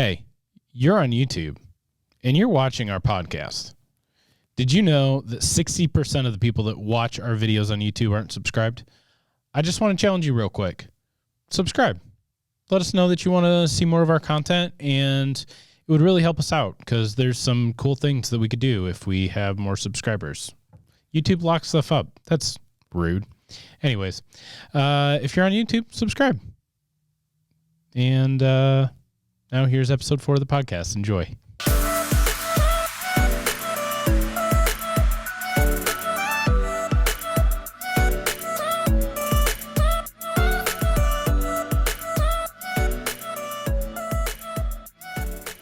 Hey, you're on YouTube and you're watching our podcast. Did you know that 60% of the people that watch our videos on YouTube aren't subscribed? I just want to challenge you real quick. Subscribe. Let us know that you want to see more of our content, and it would really help us out because there's some cool things that we could do if we have more subscribers. YouTube locks stuff up. That's rude. Anyways, if you're on YouTube, subscribe. And now here's episode 4 of the podcast. Enjoy.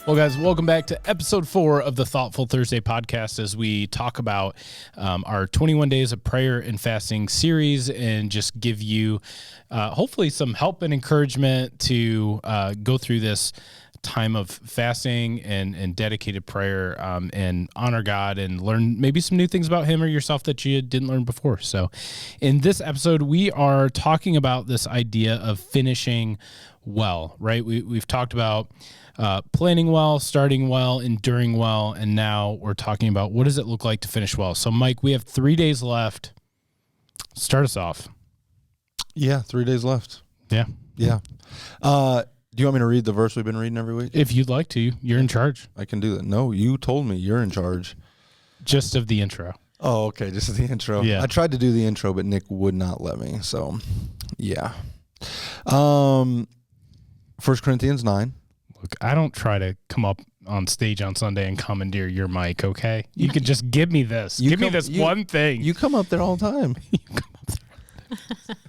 Well, guys, welcome back to episode 4 of the Thoughtful Thursday podcast as we talk about our 21 days of prayer and fasting series and just give you hopefully some help and encouragement to go through this time of fasting and dedicated prayer and honor God and learn maybe some new things about him or yourself that you didn't learn before. So in this episode, we are talking about this idea of finishing well, right? We've talked about planning well, starting well, enduring well, and now we're talking about what does it look like to finish well. So, Mike, we have 3 days left. Start us off. Yeah, 3 days left. Yeah. Yeah. Do you want me to read the verse we've been reading every week? If you'd like to, you're in charge. I can do that. No, you told me you're in charge. Just of the intro. Oh, okay, just the intro. Yeah. I tried to do the intro, but Nick would not let me, so yeah. 1 Corinthians 9. Look, I don't try to come up on stage on Sunday and commandeer your mic, okay? You can just give me this. Give me this one thing. You come up there all the time. You come up there.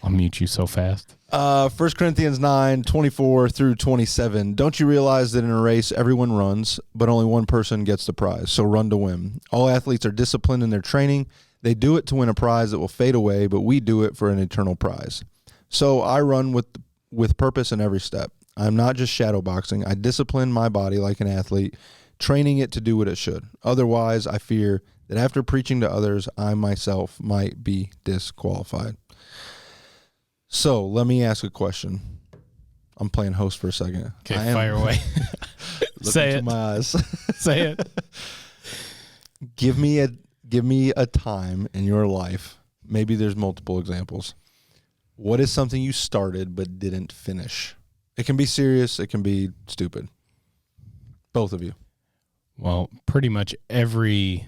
I'll mute you so fast. 1 Corinthians 9, 24 through 27. Don't you realize that in a race everyone runs, but only one person gets the prize, so run to win. All athletes are disciplined in their training. They do it to win a prize that will fade away, but we do it for an eternal prize. So I run with purpose in every step. I'm not just shadow boxing. I discipline my body like an athlete, training it to do what it should. Otherwise, I fear that after preaching to others, I myself might be disqualified. So let me ask a question. I'm playing host for a second. Okay, fire away. Say it. My eyes. Say it. Give me a time in your life. Maybe there's multiple examples. What is something you started but didn't finish? It can be serious. It can be stupid. Both of you. Well, pretty much every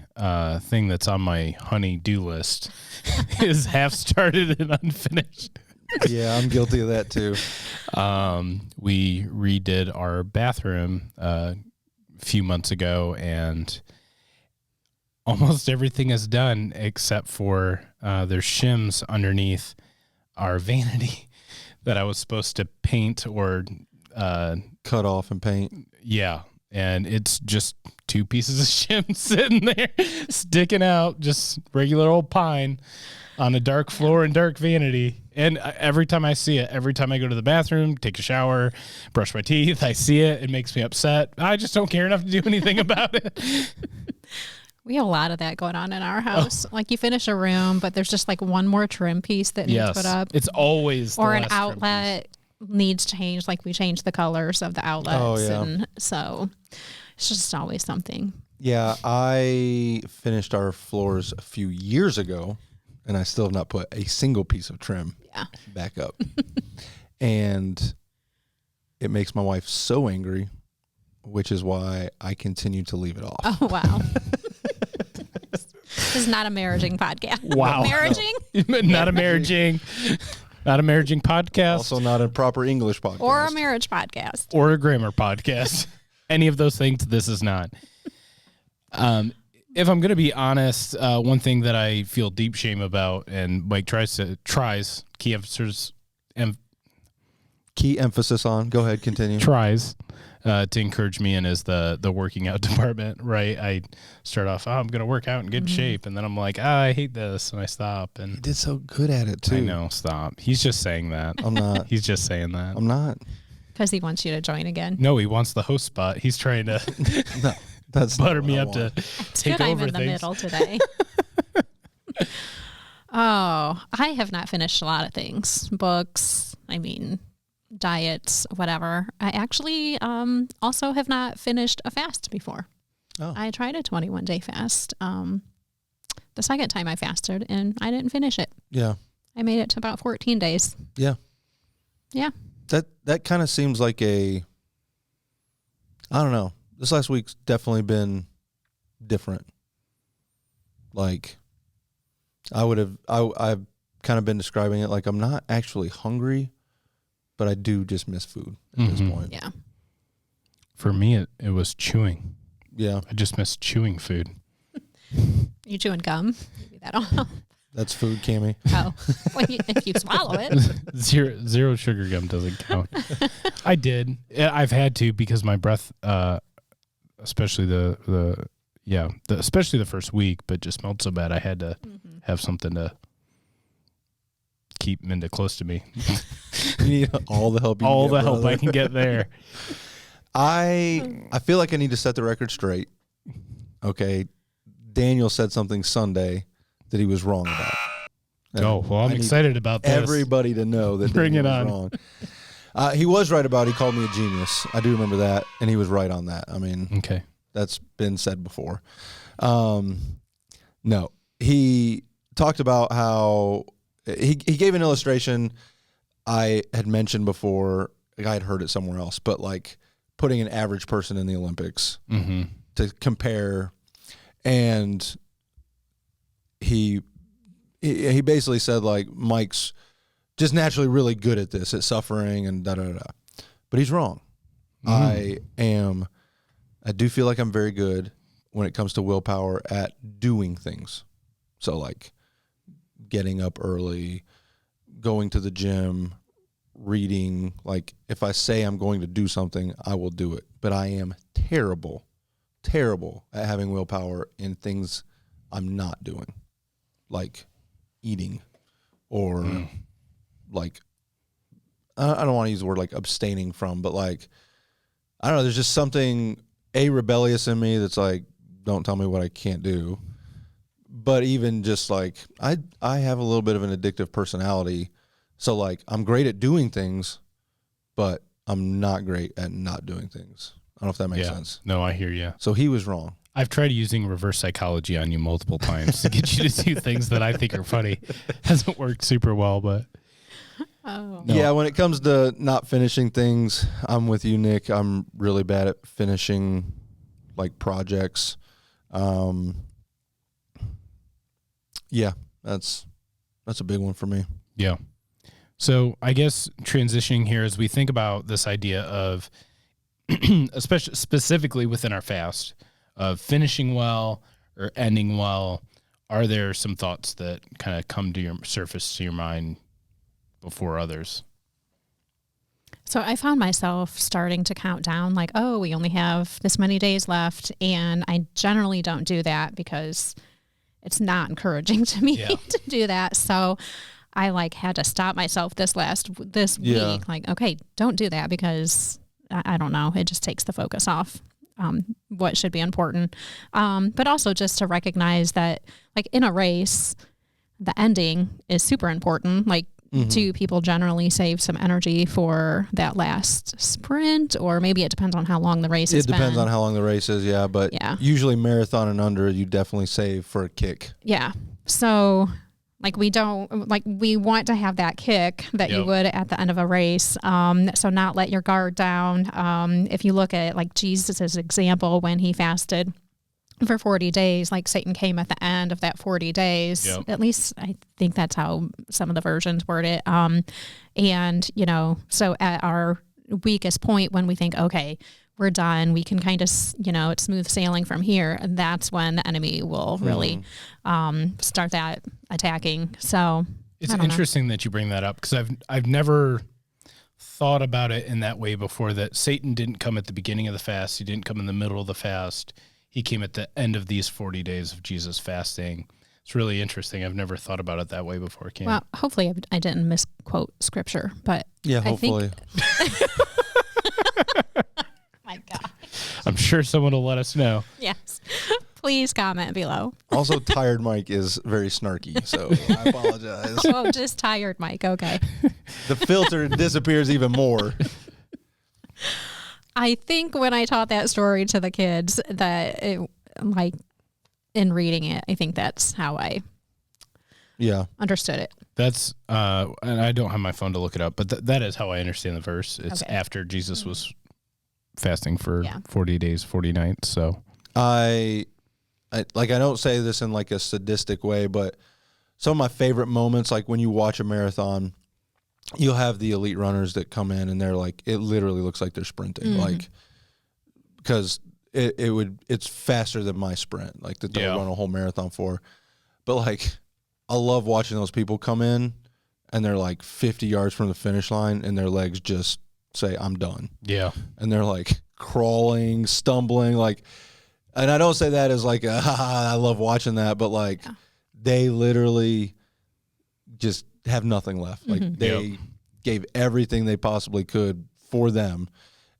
thing that's on my honey-do list is half started and unfinished. Yeah, I'm guilty of that too. We redid our bathroom a few months ago, and almost everything is done except for there's shims underneath our vanity that I was supposed to paint or cut off and paint. Yeah, and it's just 2 pieces of shim sitting there sticking out, just regular old pine on a dark floor and dark vanity. And every time I see it, every time I go to the bathroom, take a shower, brush my teeth, I see it. It makes me upset. I just don't care enough to do anything about it. We have a lot of that going on in our house. Like you finish a room, but there's just like one more trim piece that needs put up. It's always or an outlet needs changed. Like we change the colors of the outlets. Oh, yeah. And so it's just always something. Yeah, I finished our floors a few years ago, and I still have not put a single piece of trim back up. And it makes my wife so angry, which is why I continue to leave it off. Oh, wow. This is not a marriaging podcast. Wow. Marriaging? Not a marriaging. Not a marriaging podcast. Also not a proper English podcast. Or a marriage podcast. Or a grammar podcast. Any of those things, this is not. If I'm going to be honest, one thing that I feel deep shame about, and Mike tries key emphasis on. Go ahead, continue. Tries to encourage me in is the working out department, right? I start off, I'm going to work out in good shape, and then I'm like, I hate this, and I stop. And You did so good at it, too. I know, stop. He's just saying that. I'm not. He's just saying that. I'm not. Because he wants you to join again. No, he wants the host spot. He's trying to No, that's butter me up want. to It's take good over I'm in the things. middle today. Oh, I have not finished a lot of things. Books, diets, whatever. I actually also have not finished a fast before. Oh. I tried a 21-day fast. The second time I fasted, and I didn't finish it. Yeah. I made it to about 14 days. Yeah. Yeah. That kind of seems like I don't know. This last week's definitely been different. Like, I've kind of been describing it like I'm not actually hungry, but I do just miss food at this point. Yeah. For me, it was chewing. Yeah. I just miss chewing food. You chewing gum? Maybe that'll help. That's food, Cammie. Oh, well, if you swallow it. Zero sugar gum doesn't count. I did. I've had to because my breath, especially especially the first week, but just smelled so bad. I had to have something to keep Minda close to me. You need all the help help I can get there. I feel like I need to set the record straight. Okay. Daniel said something Sunday that he was wrong about. Oh, well, I'm excited about this. Everybody to know that Bring Daniel it was wrong. He was right about it. He called me a genius. I do remember that, and he was right on that. I mean, okay, that's been said before. No, he talked about how he gave an illustration I had mentioned before. I had heard it somewhere else, but like putting an average person in the Olympics to compare. And he basically said, like, Mike's just naturally really good at this, at suffering and da-da-da. But he's wrong. I do feel like I'm very good when it comes to willpower at doing things. So, like, getting up early, going to the gym, reading. Like, if I say I'm going to do something, I will do it. But I am terrible at having willpower in things I'm not doing, like eating or like, I don't want to use the word like abstaining from, but like, I don't know, there's just something rebellious in me that's like, don't tell me what I can't do. But even just like, I have a little bit of an addictive personality. So like, I'm great at doing things, but I'm not great at not doing things. I don't know if that makes sense. No, I hear you. So he was wrong. I've tried using reverse psychology on you multiple times to get you to do things that I think are funny. Hasn't worked super well, but. Oh. No. Yeah, when it comes to not finishing things, I'm with you, Nick. I'm really bad at finishing like projects. Yeah, that's a big one for me. Yeah. So I guess transitioning here as we think about this idea of, especially specifically within our fast, of finishing well or ending well, are there some thoughts that kind of come to your surface to your mind before others? So I found myself starting to count down like, oh, we only have this many days left. And I generally don't do that because it's not encouraging to me to do that. So I like had to stop myself this week. Like, okay, don't do that because I don't know. It just takes the focus off what should be important. But also just to recognize that like in a race, the ending is super important. Like, do people generally save some energy for that last sprint, or maybe it depends on how long the race is? It depends on how long the race is, but usually marathon and under, you definitely save for a kick. Yeah. So like we want to have that kick that you would at the end of a race. So not let your guard down. If you look at like Jesus's example when he fasted for 40 days, like Satan came at the end of that 40 days. Yep. At least I think that's how some of the versions word it. And, you know, so at our weakest point when we think, okay, we're done, we can kind of, you know, it's smooth sailing from here. And that's when the enemy will really start that attacking. So it's interesting that you bring that up because I've never thought about it in that way before, that Satan didn't come at the beginning of the fast. He didn't come in the middle of the fast. He came at the end of these 40 days of Jesus fasting. It's really interesting. I've never thought about it that way before, Cam. Well, hopefully I didn't misquote scripture, but yeah, hopefully. My God. I'm sure someone will let us know. Yes. Please comment below. Also, tired Mike is very snarky, so I apologize. Oh, just tired Mike. Okay. the filter disappears even more. I think when I taught that story to the kids, that like in reading it, I think that's how I understood it. That's and I don't have my phone to look it up, but that is how I understand the verse. It's after Jesus was fasting for 40 days, 40 nights. So I don't say this in like a sadistic way, but some of my favorite moments, like when you watch a marathon, you'll have the elite runners that come in and they're like, it literally looks like they're sprinting, like, because it's faster than my sprint, like that they'll run a whole marathon for. But like, I love watching those people come in and they're like 50 yards from the finish line and their legs just say, I'm done. Yeah. And they're like crawling, stumbling, like, and I don't say that as like, I love watching that, but like they literally just have nothing left. Like they gave everything they possibly could for them,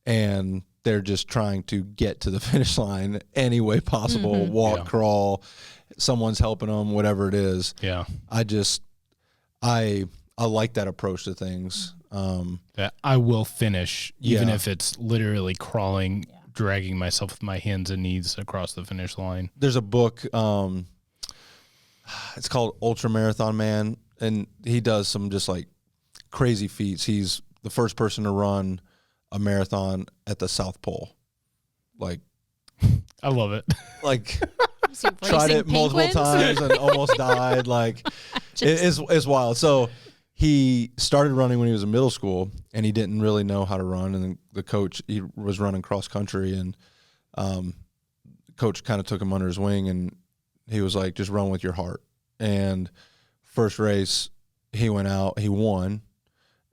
and they're just trying to get to the finish line any way possible, walk, crawl, someone's helping them, whatever it is. Yeah. I like that approach to things. That I will finish, even if it's literally crawling, dragging myself with my hands and knees across the finish line. There's a book, it's called Ultramarathon Man, and he does some just like crazy feats. He's the first person to run a marathon at the South Pole. Like, I love it. Like, tried it multiple times and almost died. Like, it's wild. So he started running when he was in middle school, and he didn't really know how to run. And the coach, he was running cross country, and coach kind of took him under his wing, and he was like, just run with your heart. And first race, he went out, he won,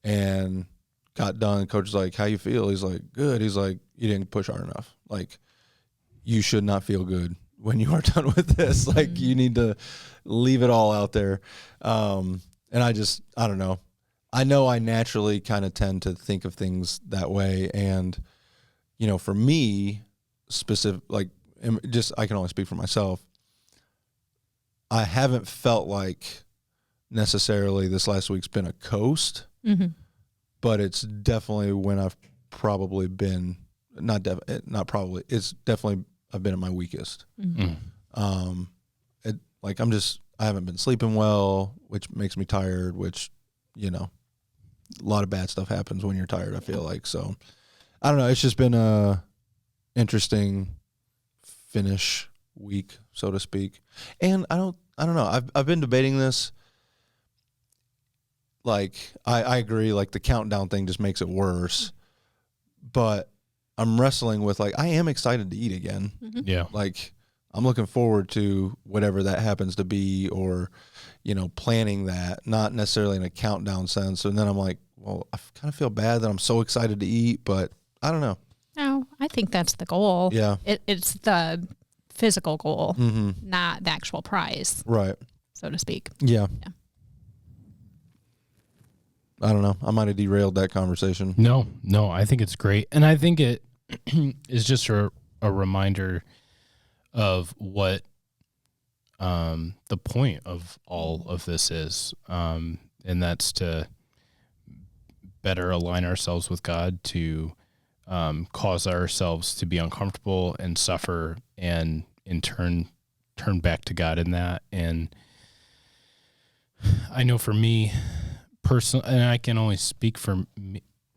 and got done. Coach was like, how you feel? He's like, good. He's like, you didn't push hard enough. Like, you should not feel good when you are done with this. Like, you need to leave it all out there. And I don't know. I know I naturally kind of tend to think of things that way. And, you know, for me, specific, like, just, I can only speak for myself. I haven't felt like necessarily this last week's been a coast, but it's definitely when I've probably been, it's definitely, I've been at my weakest. I haven't been sleeping well, which makes me tired, which, you know, a lot of bad stuff happens when you're tired, I feel like. So I don't know. It's just been a interesting finish week, so to speak. And I don't know. I've been debating this. Like, I agree, like the countdown thing just makes it worse. But I'm wrestling with, like, I am excited to eat again. Yeah. Like, I'm looking forward to whatever that happens to be, or, you know, planning that, not necessarily in a countdown sense. And then I'm like, well, I kind of feel bad that I'm so excited to eat, but I don't know. No, I think that's the goal. Yeah. It's the physical goal, not the actual prize. Right. So to speak. Yeah. I don't know. I might have derailed that conversation. No, I think it's great. And I think it is just a reminder of what the point of all of this is. And that's to better align ourselves with God, to cause ourselves to be uncomfortable and suffer, and in turn turn back to God in that. And I know for me personally, and I can only speak for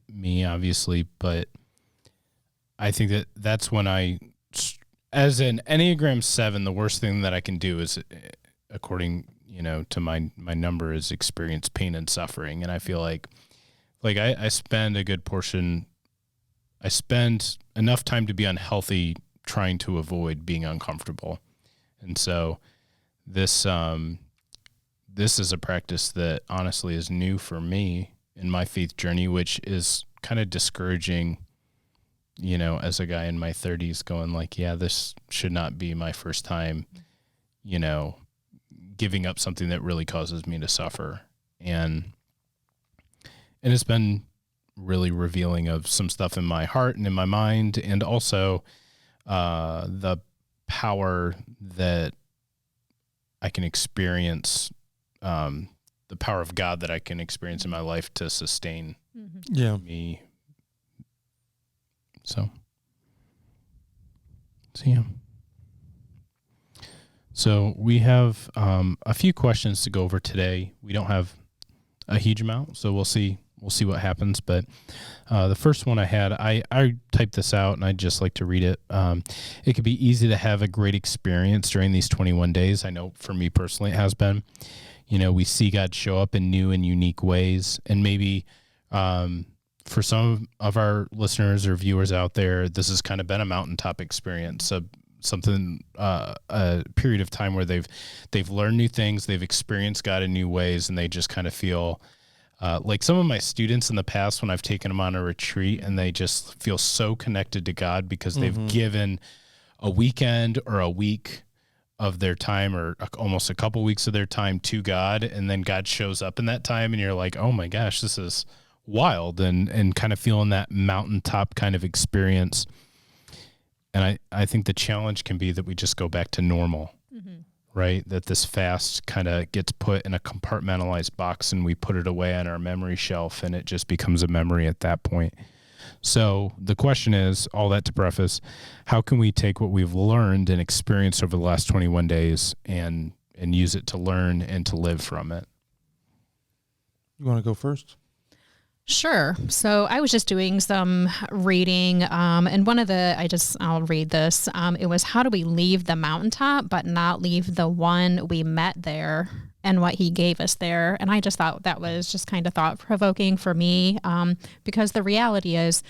me obviously, but I think that that's when as an Enneagram 7, the worst thing that I can do is, according, you know, to my number, is experience pain and suffering. And I feel like I spend enough time to be unhealthy trying to avoid being uncomfortable. And so this is a practice that honestly is new for me in my faith journey, which is kind of discouraging, you know, as a guy in my 30s going like, yeah, this should not be my first time, you know, giving up something that really causes me to suffer. And it's been really revealing of some stuff in my heart and in my mind, and also the power that I can experience, the power of God that I can experience in my life to sustain me. So yeah. So we have a few questions to go over today. We don't have a huge amount, so we'll see what happens. But the first one I had, I typed this out, and I'd just like to read it. It could be easy to have a great experience during these 21 days. I know for me personally it has been. We see God show up in new and unique ways, and maybe for some of our listeners or viewers out there, this has kind of been a mountaintop experience, a period of time where they've learned new things, they've experienced God in new ways, and they just kind of feel like some of my students in the past when I've taken them on a retreat, and they just feel so connected to God because they've given a weekend or a week of their time or almost a couple weeks of their time to God, and then God shows up in that time, and you're like, oh my gosh, this is wild, and kind of feeling that mountaintop kind of experience. And I think the challenge can be that we just go back to normal, right? That this fast kind of gets put in a compartmentalized box, and we put it away on our memory shelf, and it just becomes a memory at that point. So the question is, all that to preface, how can we take what we've learned and experienced over the last 21 days and use it to learn and to live from it? You want to go first? Sure. So I was just doing some reading, and I'll read this. It was, how do we leave the mountaintop but not leave the one we met there and what he gave us there? And I just thought that was just kind of thought-provoking for me, because the reality is,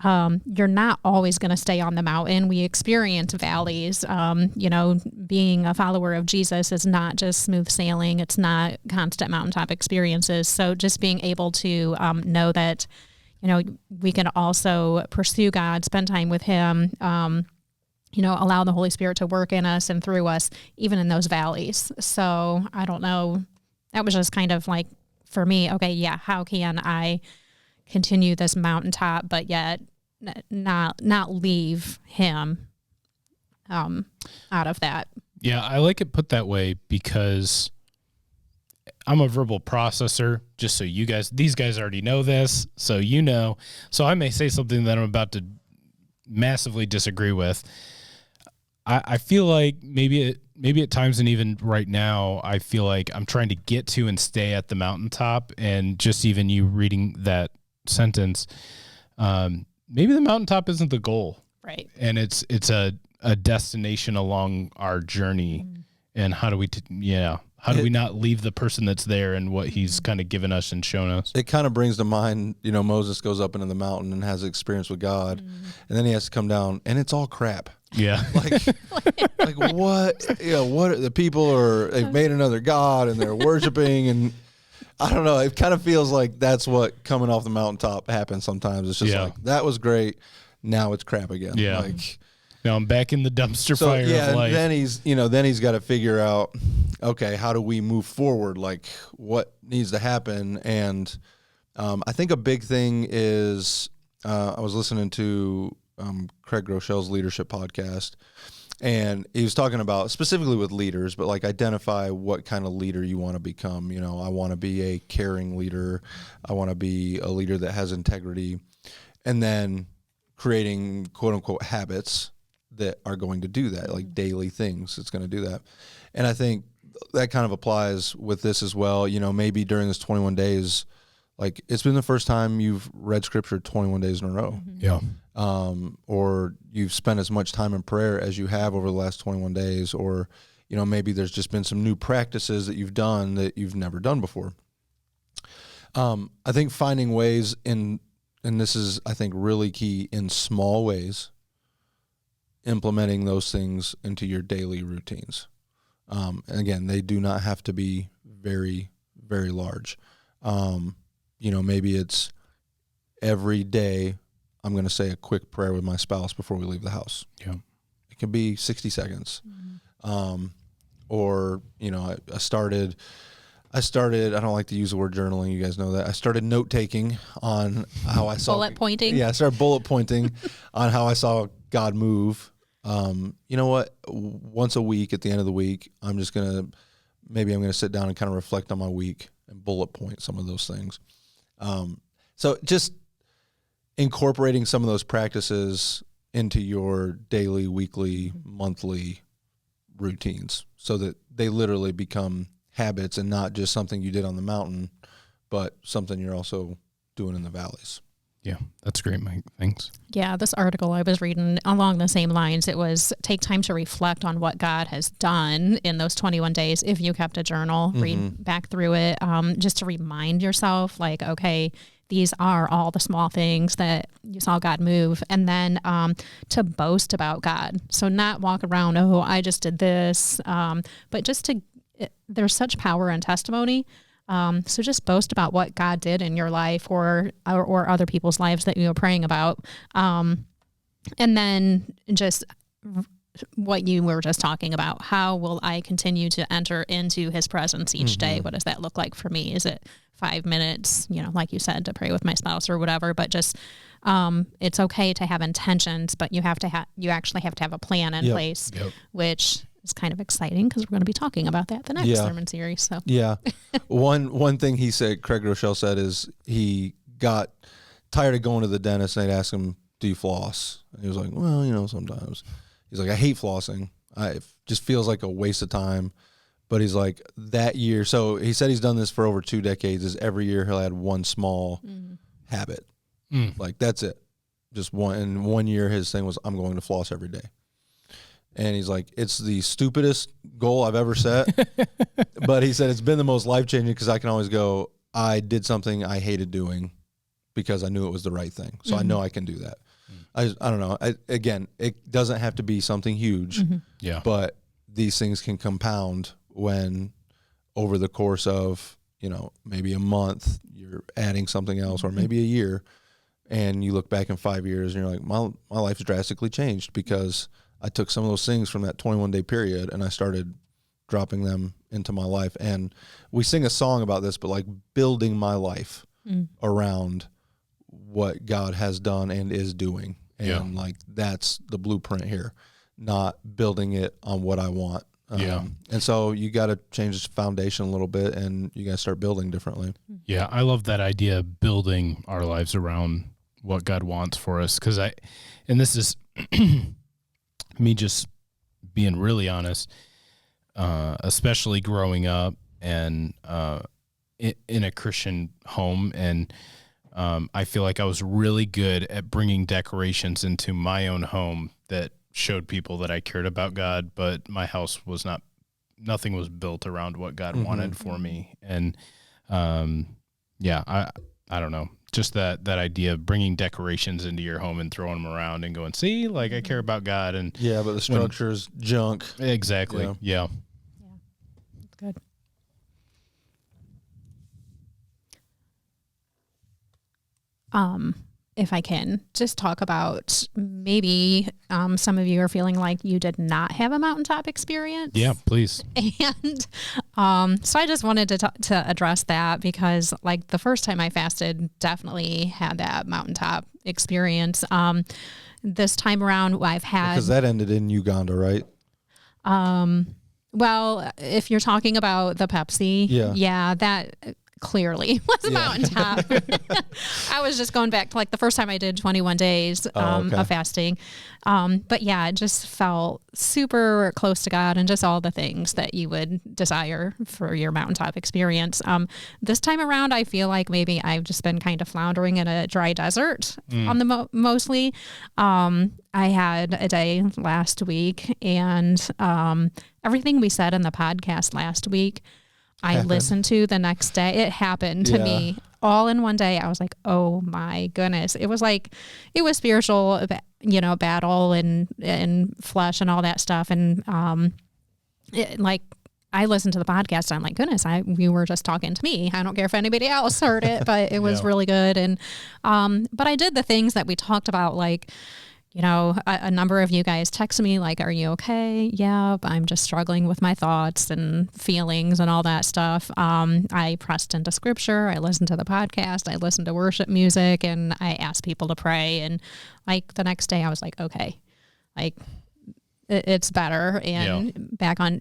you're not always going to stay on the mountain. We experience valleys. Being a follower of Jesus is not just smooth sailing. It's not constant mountaintop experiences. So just being able to know that, we can also pursue God, spend time with him, allow the Holy Spirit to work in us and through us, even in those valleys. So I don't know. That was just kind of like, for me, okay, yeah, how can I continue this mountaintop, but yet not leave him out of that? Yeah, I like it put that way because I'm a verbal processor, just so these guys already know this, so So I may say something that I'm about to massively disagree with. I feel like maybe at times, and even right now, I feel like I'm trying to get to and stay at the mountaintop, and just even you reading that sentence, maybe the mountaintop isn't the goal, right? And it's a destination along our journey. And how do we not leave the person that's there and what he's kind of given us and shown us? It kind of brings to mind, Moses goes up into the mountain and has an experience with God, and then he has to come down, and it's all crap. Yeah. Like what? What the people they've made another god and they're worshiping, and I don't know. It kind of feels like that's what coming off the mountaintop happens sometimes. It's just like, that was great. Now it's crap again. Yeah. Now I'm back in the dumpster fire of life. And then he's got to figure out, okay, how do we move forward? Like, what needs to happen? And I think a big thing is, I was listening to Craig Groeschel's leadership podcast, and he was talking about specifically with leaders, but like identify what kind of leader you want to become. I want to be a caring leader. I want to be a leader that has integrity, and then creating quote unquote habits that are going to do that, like daily things that's going to do that. And I think that kind of applies with this as well. Maybe during this 21 days, like it's been the first time you've read scripture 21 days in a row. Yeah. Or you've spent as much time in prayer as you have over the last 21 days, or, maybe there's just been some new practices that you've done that you've never done before. I think finding ways and this is, I think, really key, in small ways, implementing those things into your daily routines. And again, they do not have to be very, very large. Maybe it's every day I'm going to say a quick prayer with my spouse before we leave the house. Yeah. It can be 60 seconds. Or, I started, I don't like to use the word journaling. You guys know that. I started note taking on how I saw. Bullet pointing? Yeah, I started bullet pointing on how I saw God move. You know what? Once a week at the end of the week, I'm going to sit down and kind of reflect on my week. and bullet point some of those things. So just incorporating some of those practices into your daily, weekly, monthly routines so that they literally become habits and not just something you did on the mountain, but something you're also doing in the valleys. Yeah, that's great, Mike. Thanks. Yeah, this article I was reading along the same lines, it was take time to reflect on what God has done in those 21 days. If you kept a journal, read back through it, just to remind yourself, like, okay, these are all the small things that you saw God move. And then to boast about God. So not walk around, oh, I just did this, but just to, there's such power in testimony. So just boast about what God did in your life or other people's lives that you're praying about. And then just what you were just talking about, how will I continue to enter into his presence each day? What does that look like for me? Is it 5 minutes, like you said, to pray with my spouse or whatever, but just, it's okay to have intentions, but you actually have to have a plan in place, which is kind of exciting because we're going to be talking about that the next sermon series. So one thing he said, Craig Rochelle said, is he got tired of going to the dentist and they'd ask him, do you floss? And he was like, well, sometimes. He's like, I hate flossing. It just feels like a waste of time. But he's like, that year, so he said he's done this for over 2 decades, is every year he'll add one small habit. Like, that's it. Just one. And 1 year his thing was, I'm going to floss every day. And he's like, it's the stupidest goal I've ever set. But he said it's been the most life-changing because I can always go, I did something I hated doing because I knew it was the right thing. So I know I can do that. I don't know. Again, it doesn't have to be something huge. But these things can compound when over the course of, maybe a month, you're adding something else, or maybe a year, and you look back in 5 years and you're like, my life's drastically changed because I took some of those things from that 21-day period and I started dropping them into my life. And we sing a song about this, but like building my life around what God has done and is doing. And like, that's the blueprint here, not building it on what I want. And so you got to change the foundation a little bit and you got to start building differently. Yeah. I love that idea of building our lives around what God wants for us. And this is me just being really honest, especially growing up and in a Christian home. And I feel like I was really good at bringing decorations into my own home that showed people that I cared about God, but my house was nothing was built around what God wanted for me. And I don't know, just that idea of bringing decorations into your home and throwing them around and going, see, like, I care about God. And but the structure's junk. Exactly. Yeah. That's good. If I can just talk about maybe some of you are feeling like you did not have a mountaintop experience. Yeah, please. And so I just wanted to address that because like the first time I fasted definitely had that mountaintop experience. This time around I've had... Because that ended in Uganda, right? Well, if you're talking about the Pepsi, that... clearly was a mountaintop. I was just going back to like the first time I did 21 days of fasting. But yeah, it just felt super close to God and just all the things that you would desire for your mountaintop experience. This time around, I feel like maybe I've just been kind of floundering in a dry desert on the mostly. I had a day last week and everything we said in the podcast last week, I listened to the next day. It happened to me all in one day. I was like, oh my goodness. It was spiritual, battle and flesh and all that stuff. And I listened to the podcast and I'm like, goodness, you were just talking to me. I don't care if anybody else heard it, but it was really good. And, but I did the things that we talked about, like, a number of you guys texted me like, are you okay? Yeah, I'm just struggling with my thoughts and feelings and all that stuff. I pressed into scripture. I listened to the podcast. I listened to worship music and I asked people to pray. And like the next day I was like, okay, like it's better and back on,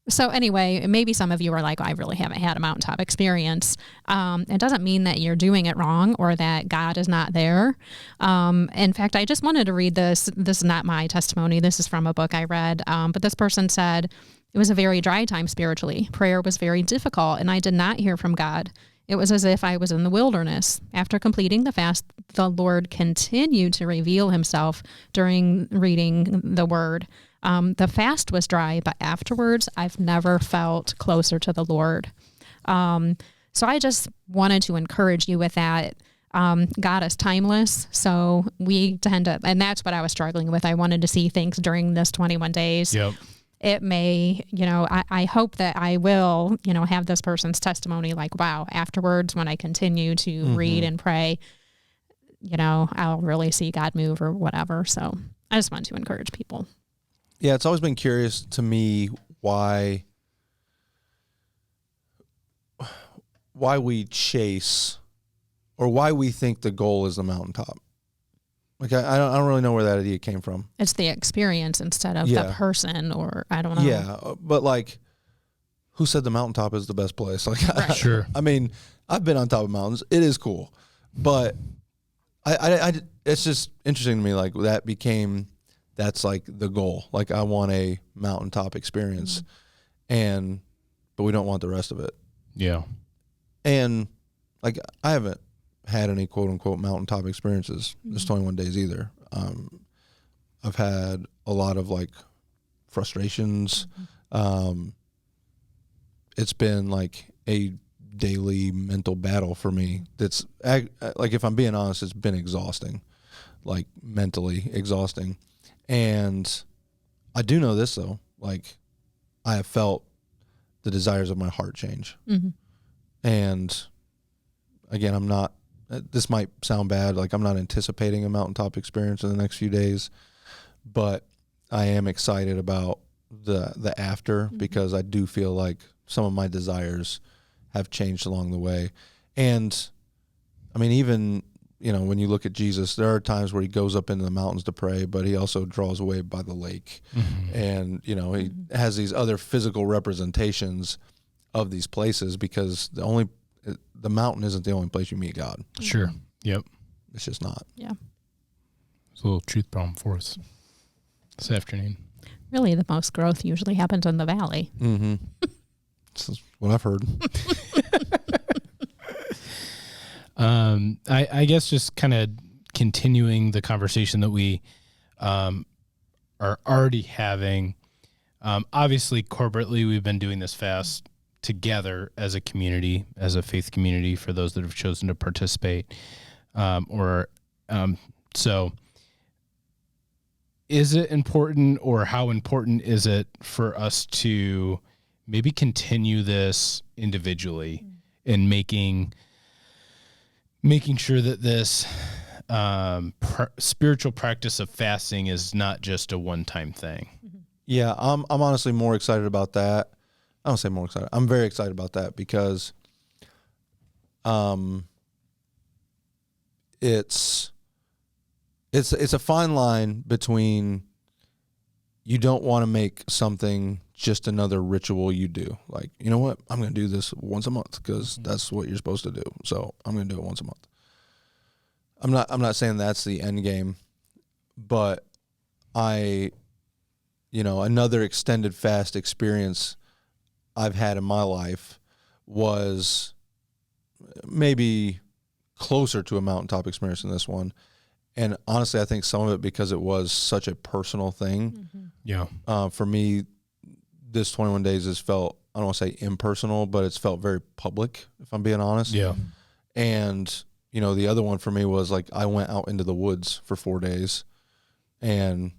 So anyway, maybe some of you are like, I really haven't had a mountaintop experience. It doesn't mean that you're doing it wrong or that God is not there. In fact, I just wanted to read this. This is not my testimony. This is from a book I read. But this person said, it was a very dry time spiritually. Prayer was very difficult, and I did not hear from God. It was as if I was in the wilderness. After completing the fast, the Lord continued to reveal himself during reading the word. The fast was dry, but afterwards, I've never felt closer to the Lord. So I just wanted to encourage you with that. God is timeless, so we tend to, and that's what I was struggling with. I wanted to see things during this 21 days. Yep. It may, I hope that I will, have this person's testimony like, wow, afterwards, when I continue to read and pray, I'll really see God move or whatever. So I just want to encourage people. Yeah, it's always been curious to me why we chase or why we think the goal is the mountaintop. Like I don't really know where that idea came from. It's the experience instead of the person, or I don't know. Yeah, but like, who said the mountaintop is the best place? Like, Right. Sure. I mean, I've been on top of mountains. It is cool, but I it's just interesting to me. Like that's like the goal. Like I want a mountaintop experience, but we don't want the rest of it. Yeah. And like I haven't had any quote unquote mountaintop experiences this 21 days either. I've had a lot of like frustrations. It's been like a daily mental battle for me. That's like, if I'm being honest, it's been exhausting, like mentally exhausting. And I do know this though, like I have felt the desires of my heart change. And again, this might sound bad, like I'm not anticipating a mountaintop experience in the next few days, but I am excited about the after, because I do feel like some of my desires have changed along the way. And I mean, even, when you look at Jesus, there are times where he goes up into the mountains to pray, but he also draws away by the lake. And, he has these other physical representations of these places, because the mountain isn't the only place you meet God. Sure. Yep. It's just not. Yeah. It's a little truth bomb for us this afternoon. Really, the most growth usually happens in the valley. That's what I've heard. I guess just kind of continuing the conversation that we are already having. Obviously, corporately, we've been doing this fast together as a community, as a faith community, for those that have chosen to participate. So is it important, or how important is it for us to maybe continue this individually and making sure that this spiritual practice of fasting is not just a one-time thing? Yeah, I'm honestly more excited about that. I don't say more excited. I'm very excited about that, because it's a fine line between, you don't want to make something just another ritual you do. Like, you know what? I'm going to do this once a month because that's what you're supposed to do. So I'm going to do it once a month. I'm not saying that's the end game, but another extended fast experience I've had in my life was maybe closer to a mountaintop experience than this one. And honestly, I think some of it because it was such a personal thing. Yeah. For me, this 21 days has felt, I don't want to say impersonal, but it's felt very public, if I'm being honest. Yeah. And, the other one for me was like, I went out into the woods for 4 days and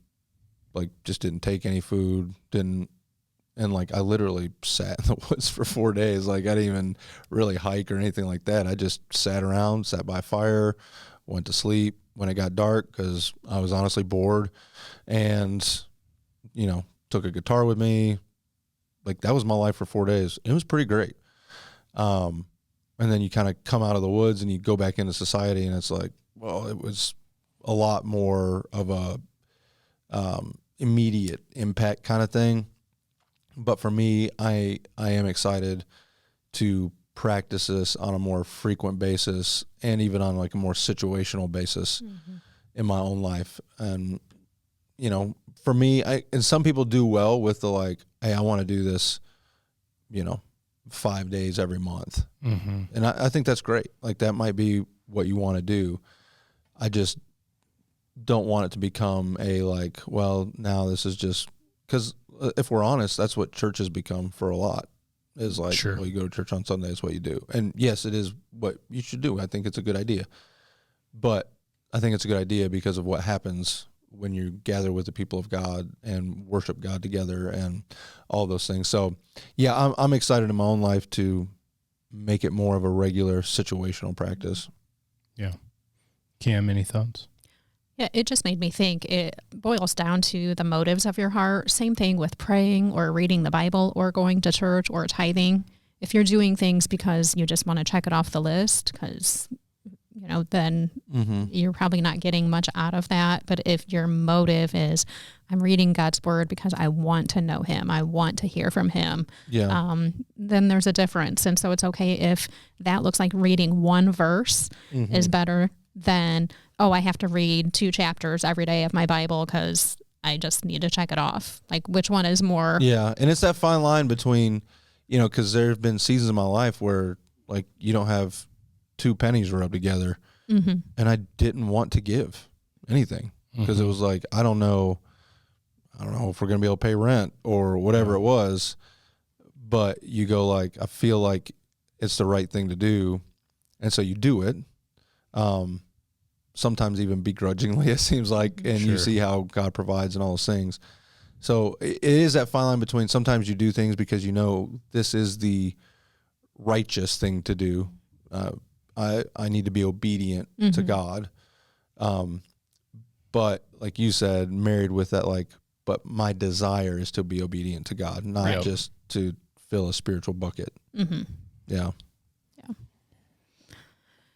like just didn't take any food, and like I literally sat in the woods for 4 days. Like I didn't even really hike or anything like that. I just sat around, sat by a fire, went to sleep when it got dark because I was honestly bored, and, took a guitar with me. Like that was my life for 4 days. It was pretty great. And then you kind of come out of the woods and you go back into society, and it's like, well, it was a lot more of a immediate impact kind of thing. But for me, I am excited to practice this on a more frequent basis and even on like a more situational basis in my own life. And, you know, for me, and some people do well with the like, hey, I want to do this, you know, 5 days every month. And I think that's great. Like that might be what you want to do. I just don't want it to become a like, well, now this is just, because if we're honest, that's what church has become for a lot. Is like, well, you go to church on Sunday, that's what you do. And yes, it is what you should do. I think it's a good idea. But I think it's a good idea because of what happens when you gather with the people of God and worship God together and all those things. So, yeah, I'm excited in my own life to make it more of a regular situational practice. Yeah. Cam, any thoughts? Yeah, it just made me think it boils down to the motives of your heart. Same thing with praying or reading the Bible or going to church or tithing. If you're doing things because you just want to check it off the list, because, you know, then you're probably not getting much out of that. But if your motive is, I'm reading God's word because I want to know him, I want to hear from him, then there's a difference. And so it's okay if that looks like reading one verse is better than, oh, I have to read 2 chapters every day of my Bible because I just need to check it off. Like, which one is more? Yeah, and it's that fine line between, you know, because there have been seasons in my life where, like, you don't have 2 pennies rubbed together, and I didn't want to give anything because it was like, I don't know if we're going to be able to pay rent or whatever it was, but you go like, I feel like it's the right thing to do, and so you do it. Sometimes even begrudgingly, it seems like, and you see how God provides and all those things. So it is that fine line between sometimes you do things because you know this is the righteous thing to do. I need to be obedient to God. But like you said, married with that, like, but my desire is to be obedient to God, not just to fill a spiritual bucket. Yeah.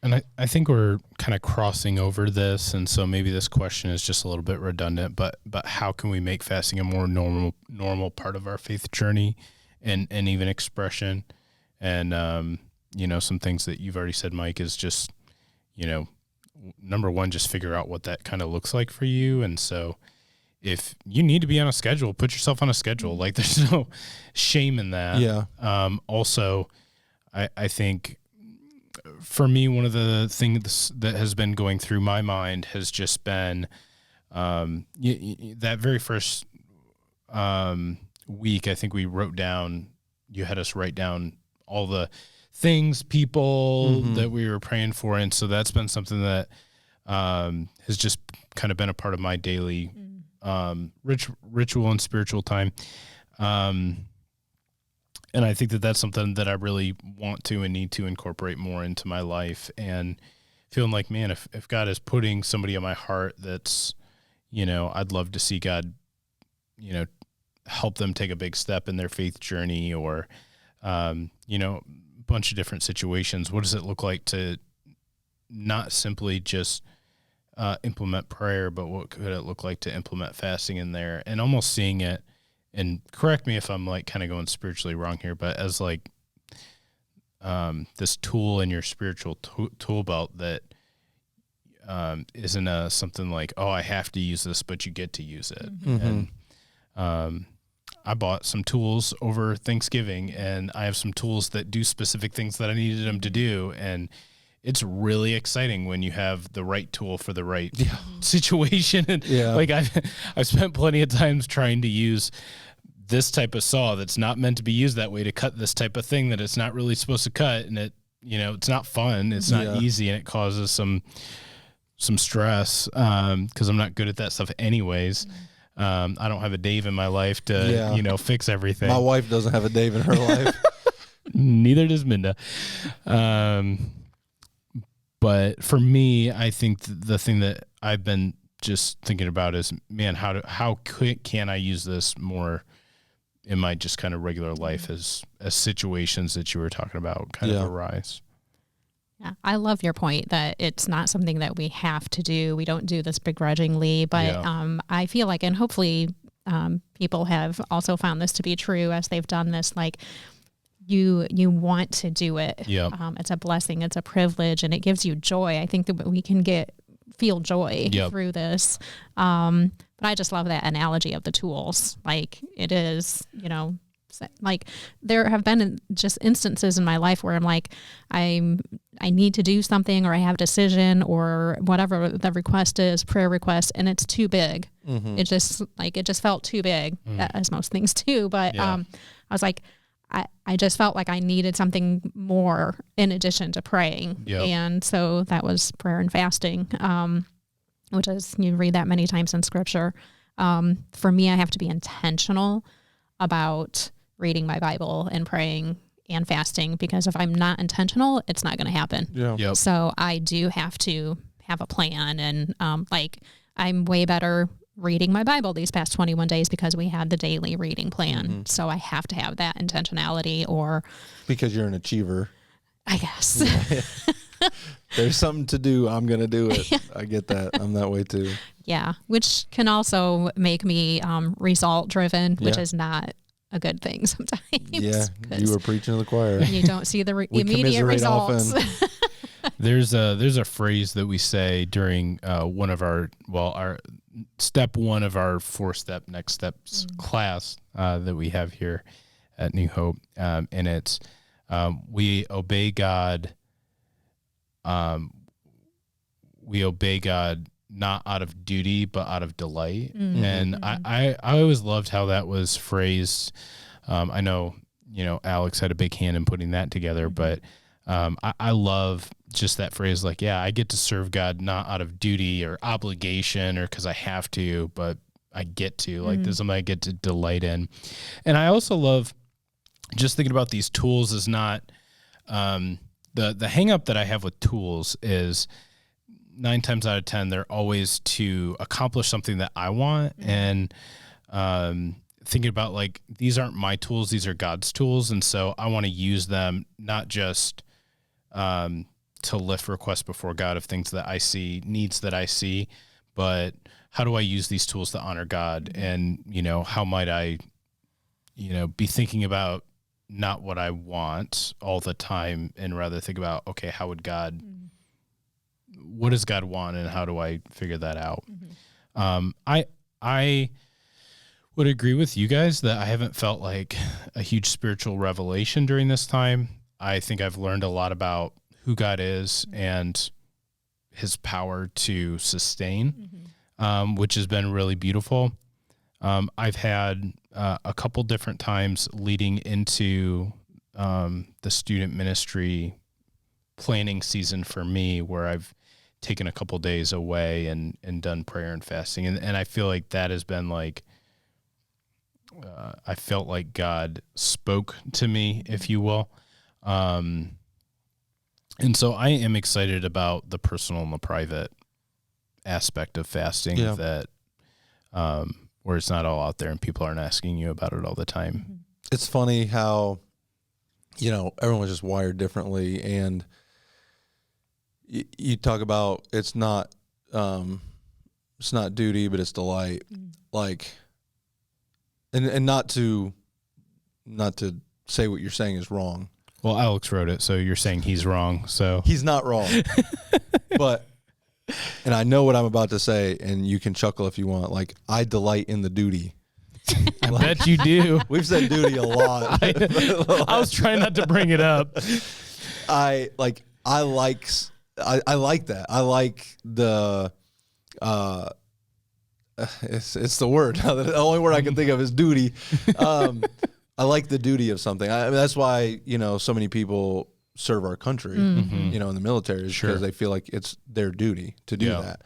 And I think we're kind of crossing over this, and so maybe this question is just a little bit redundant, but how can we make fasting a more normal part of our faith journey and even expression? And, you know, some things that you've already said, Mike, is just, you know, number one, just figure out what that kind of looks like for you. And so if you need to be on a schedule, put yourself on a schedule. Like, there's no shame in that. Yeah. Also, I think, for me, one of the things that has been going through my mind has just been that very first week. I think you had us write down all the things, people that we were praying for. And so that's been something that has just kind of been a part of my daily ritual and spiritual time. And I think that that's something that I really want to and need to incorporate more into my life, and feeling like, man, if God is putting somebody on my heart that's, you know, I'd love to see God, you know, help them take a big step in their faith journey, or, you know, a bunch of different situations. What does it look like to not simply just implement prayer, but what could it look like to implement fasting in there, and almost seeing it, and correct me if I'm like kind of going spiritually wrong here, but as like this tool in your spiritual tool belt that isn't something like, oh, I have to use this, but you get to use it. And I bought some tools over Thanksgiving, and I have some tools that do specific things that I needed them to do. And it's really exciting when you have the right tool for the right situation. And like I've spent plenty of times trying to use this type of saw that's not meant to be used that way to cut this type of thing that it's not really supposed to cut. And it, you know, it's not fun. It's not easy, and it causes some stress because I'm not good at that stuff anyways. I don't have a Dave in my life to, you know, fix everything. My wife doesn't have a Dave in her life. Neither does Minda. But for me, I think the thing that I've been just thinking about is, man, how can I use this more in my just kind of regular life as situations that you were talking about kind of arise. Yeah, I love your point that it's not something that we have to do. We don't do this begrudgingly, but I feel like, and hopefully people have also found this to be true as they've done this. Like you want to do it. Yep. It's a blessing. It's a privilege, and it gives you joy. I think that we can feel joy through this. But I just love that analogy of the tools. Like it is, like there have been just instances in my life where I'm like, I need to do something, or I have a decision, or whatever the request is, prayer request, and it's too big. Mm-hmm. It just felt too big, as most things do. But I was like, I just felt like I needed something more in addition to praying. Yep. And so that was prayer and fasting, which is, you read that many times in scripture. For me, I have to be intentional about reading my Bible and praying and fasting, because if I'm not intentional, it's not going to happen. Yeah. Yep. So I do have to have a plan, and I'm way better reading my Bible these past 21 days because we had the daily reading plan. Mm-hmm. So I have to have that intentionality, or because you're an achiever, I guess. Yeah. There's something to do, I'm going to do it. I get that. I'm that way too. Yeah. Which can also make me result driven, which is not a good thing sometimes. Yeah. You were preaching to the choir. You don't see the immediate results. There's a phrase that we say during one of our step one of our 4-step next steps class that we have here at New Hope, and it's we obey God. We obey God not out of duty but out of delight, and I always loved how that was phrased. I know Alex had a big hand in putting that together, but I love just that phrase, like, I get to serve God not out of duty or obligation or because I have to, but I get to, like, there's something I get to delight in. And I also love just thinking about these tools is not, the hang up that I have with tools is 9 times out of 10, they're always to accomplish something that I want. And, thinking about, like, these aren't my tools, these are God's tools. And so I want to use them, not just, to lift requests before God of things that I see, needs that I see, but how do I use these tools to honor God? And, how might I, be thinking about not what I want all the time, and rather think about, okay, how would God, what does God want, and how do I figure that out? I would agree with you guys that I haven't felt like a huge spiritual revelation during this time. I think I've learned a lot about who God is and his power to sustain, which has been really beautiful. I've had a couple different times leading into the student ministry planning season for me where I've taken a couple days away and done prayer and fasting. And I feel like that has been like, I felt like God spoke to me, if you will. And so I am excited about the personal and the private aspect of fasting, that where it's not all out there and people aren't asking you about it all the time. It's funny how, everyone's just wired differently, and you talk about it's not duty, but it's delight. Like, and not to say what you're saying is wrong. Well, Alex wrote it, so you're saying he's wrong. So he's not wrong, but, and I know what I'm about to say, and you can chuckle if you want. Like, I delight in the duty. I bet you do. We've said duty a lot. I was trying not to bring it up. I like that. I like the, it's the word. The only word I can think of is duty. I like the duty of something. That's why, so many people serve our country, in the military, is because they feel like it's their duty to do that.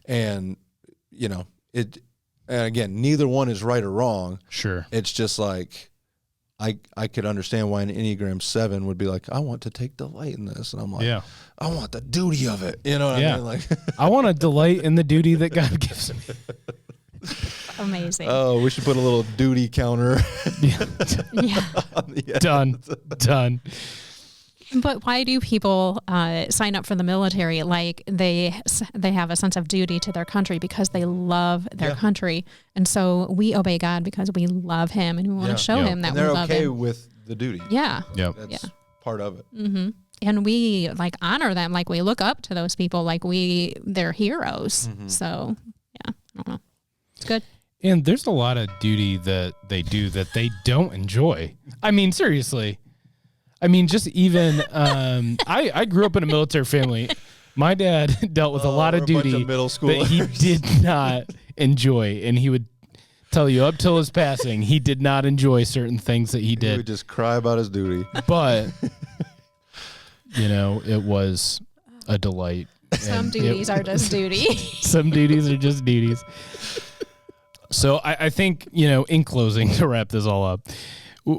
And, and again, neither one is right or wrong. Sure. It's just like, I could understand why an Enneagram 7 would be like, I want to take delight in this. And I'm like, I want the duty of it. You know what I mean? Like, I want to delight in the duty that God gives me. Amazing. Oh, we should put a little duty counter. Done. But why do people sign up for the military? Like they have a sense of duty to their country because they love their country. And so we obey God because we love him and we want to show him that and we they're love okay him. with the duty. Yeah. Yep. That's part of it. Mm-hmm. And we like honor them. Like we look up to those people. Like they're heroes. Mm-hmm. So yeah, I don't know. It's good. And there's a lot of duty that they do that they don't enjoy. I mean, seriously. I mean, just even, I grew up in a military family. My dad dealt with a lot of duty that he did not enjoy. And he would tell you up till his passing, he did not enjoy certain things that he did. He would just cry about his duty. But, it was a delight. Some duties are just duty. Some duties are just duties. So I think, in closing, to wrap this all up,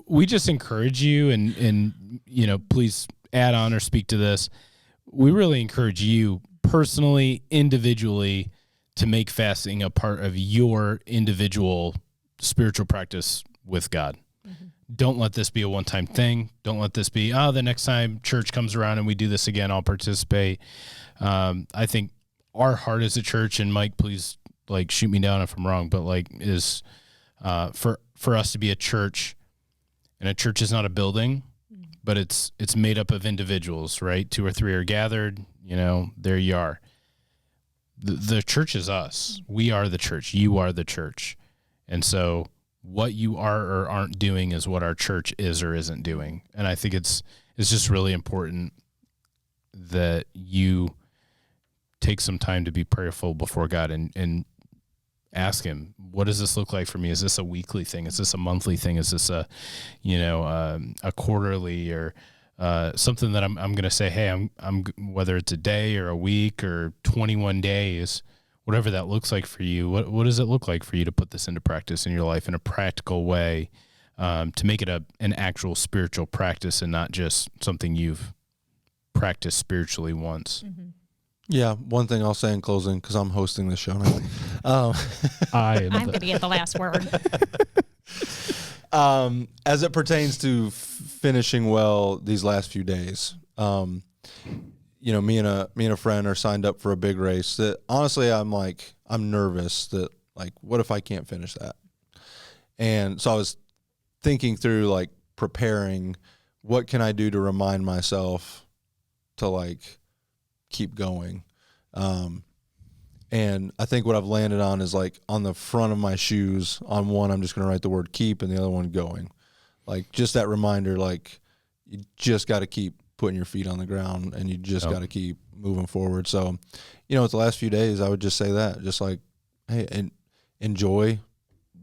we just encourage you and please add on or speak to this. We really encourage you personally, individually, to make fasting a part of your individual spiritual practice with God. Mm-hmm. Don't let this be a one-time thing. Don't let this be, the next time church comes around and we do this again, I'll participate. I think our heart as a church, and Mike, please shoot me down if I'm wrong, but is for us to be a church. And a church is not a building, but it's made up of individuals, right? 2 or 3 are gathered, there you are. The church is us. We are the church. You are the church. And so what you are or aren't doing is what our church is or isn't doing. And I think it's just really important that you take some time to be prayerful before God and ask him, what does this look like for me? Is this a weekly thing? Is this a monthly thing? Is this a quarterly or something that I'm going to say, hey, I'm whether it's a day or a week or 21 days, whatever that looks like for you. What does it look like for you to put this into practice in your life in a practical way, to make it an actual spiritual practice and not just something you've practiced spiritually once. Mm-hmm. Yeah, one thing I'll say in closing, because I'm hosting this show now. I'm going to get the last word. As it pertains to finishing well these last few days, me and a friend are signed up for a big race that honestly I'm nervous that what if I can't finish that? And so I was thinking through preparing, what can I do to remind myself to keep going. And I think what I've landed on is on the front of my shoes, on one, I'm just going to write the word keep and the other one going. Just that reminder, you just got to keep putting your feet on the ground and you just got to keep moving forward. So, it's the last few days, I would just say that just hey, and enjoy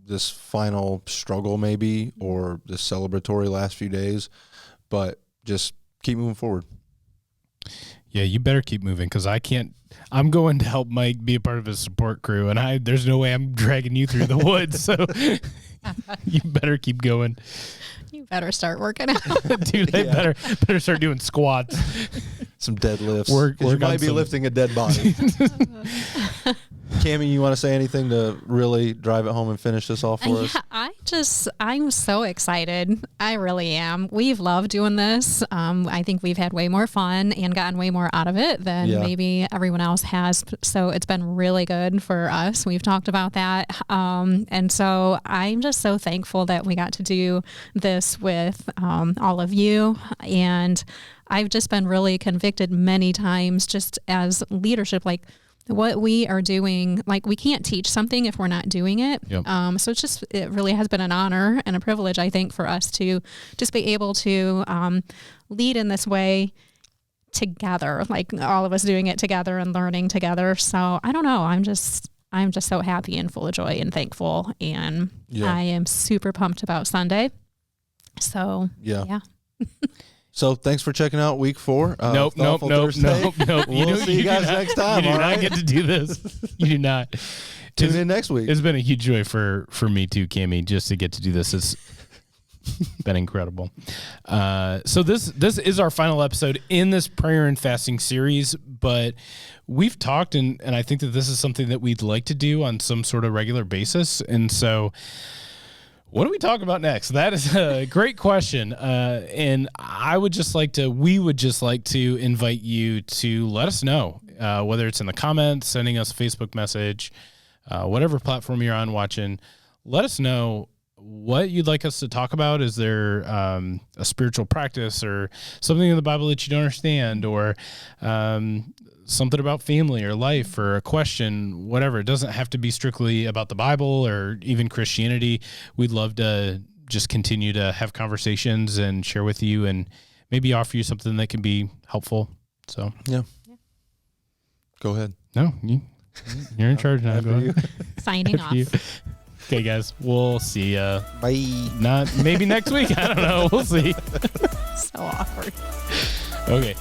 this final struggle maybe, or this celebratory last few days, but just keep moving forward. Yeah, you better keep moving because I'm going to help Mike be a part of his support crew, and there's no way I'm dragging you through the woods. So you better keep going. You better start working out. Dude, they better start doing squats. Some deadlifts. You might be lifting a dead body. Cammie, you want to say anything to really drive it home and finish this off for us? I'm so excited. I really am. We've loved doing this. I think we've had way more fun and gotten way more out of it than maybe everyone else has. So it's been really good for us. We've talked about that. And so I'm just so thankful that we got to do this with all of you. And I've just been really convicted many times just as leadership, what we are doing, we can't teach something if we're not doing it. Yep. So it really has been an honor and a privilege, I think, for us to just be able to lead in this way together, all of us doing it together and learning together. So I don't know. I'm just so happy and full of joy and thankful. And I am super pumped about Sunday. So yeah. So thanks for checking out week 4. Nope. We'll see you guys next time. You do not get to do this. You do not. Tune in next week. It's been a huge joy for me too, Cammie, just to get to do this. It's been incredible. So this is our final episode in this prayer and fasting series, but we've talked and I think that this is something that we'd like to do on some sort of regular basis. And so What do we talk about next? That is a great question. And we would just like to invite you to let us know, whether it's in the comments, sending us a Facebook message, whatever platform you're on watching, let us know what you'd like us to talk about. Is there a spiritual practice or something in the Bible that you don't understand, or something about family or life, or a question, whatever. It doesn't have to be strictly about the Bible or even Christianity. We'd love to just continue to have conversations and share with you and maybe offer you something that can be helpful. So, yeah. Go ahead. No, you're in charge now. Go ahead. Signing off. Okay, guys, we'll see ya. Bye. Maybe next week. I don't know. We'll see. So awkward. Okay.